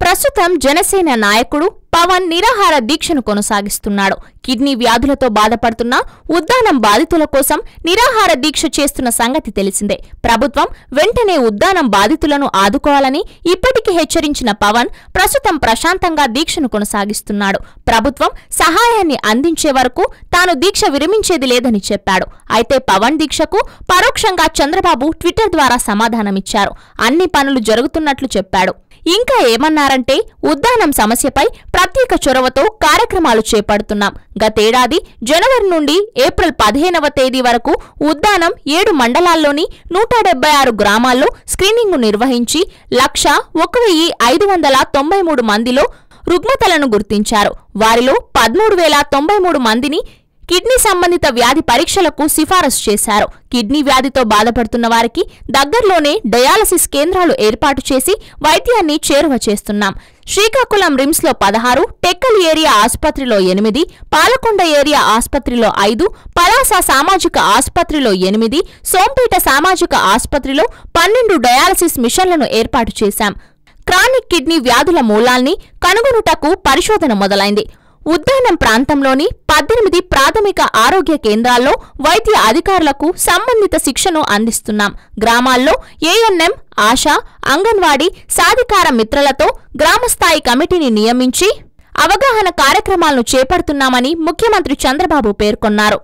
ప్రస్తుతం జనసేన నాయకుడు పవన్ నిరాహార దీక్షను కొనసాగిస్తున్నాడు. కిడ్నీ వ్యాధులతో బాధపడుతున్న ఉద్దానం బాధితుల కోసం నిరాహార దీక్ష చేస్తున్న సంగతి తెలిసిందే. ప్రభుత్వం వెంటనే ఉద్దానం బాధితులను ఆదుకోవాలని ఇప్పటికీ హెచ్చరించిన పవన్ ప్రస్తుతం ప్రశాంతంగా దీక్షను కొనసాగిస్తున్నాడు. ప్రభుత్వం సహాయాన్ని అందించే వరకు తాను దీక్ష విరమించేది లేదని చెప్పాడు. అయితే పవన్ దీక్షకు పరోక్షంగా చంద్రబాబు ట్విట్టర్ ద్వారా సమాధానమిచ్చారు. అన్ని పనులు జరుగుతున్నట్లు చెప్పాడు. ఇంకా ఏమన్నారంటే, ఉద్దానం సమస్యపై ప్రత్యేక చొరవతో కార్యక్రమాలు చేపడుతున్నాం. గతేడాది జనవరి నుండి ఏప్రిల్ 15వ తేదీ వరకు ఉద్దానం 7 మండలాల్లోని 176 గ్రామాల్లో స్క్రీనింగ్ నిర్వహించి 1,01,593 మందిలో రుగ్మతలను గుర్తించారు. వారిలో 13,093 మందిని కిడ్నీ సంబంధిత వ్యాధి పరీక్షలకు సిఫారసు చేశారు. కిడ్నీ వ్యాధితో బాధపడుతున్న వారికి దగ్గర్లోనే డయాలసిస్ కేంద్రాలు ఏర్పాటు చేసి వైద్యాన్ని చేరువ చేస్తున్నాం. శ్రీకాకుళం రిమ్స్ లో 16, టెక్కల్ ఏరియా ఆసుపత్రిలో 8, పాలకొండ ఏరియా ఆసుపత్రిలో 5, పలాస సామాజిక ఆసుపత్రిలో 8, సోంపేట సామాజిక ఆసుపత్రిలో 12 డయాలసిస్ మిషన్లను ఏర్పాటు చేశాం. క్రానిక్ కిడ్నీ వ్యాధుల మూలాల్ని కనుగొనుటకు పరిశోధన మొదలైంది. ఉద్దానం ప్రాంతంలోని 18 ప్రాథమిక ఆరోగ్య కేంద్రాల్లో వైద్య అధికారులకు సంబంధిత శిక్షను అందిస్తున్నాం. గ్రామాల్లో ఏఎన్ఎం, ఆశా, అంగన్వాడీ సాధికార మిత్రలతో గ్రామస్థాయి కమిటీని నియమించి అవగాహన కార్యక్రమాలను చేపడుతున్నామని ముఖ్యమంత్రి చంద్రబాబు పేర్కొన్నారు.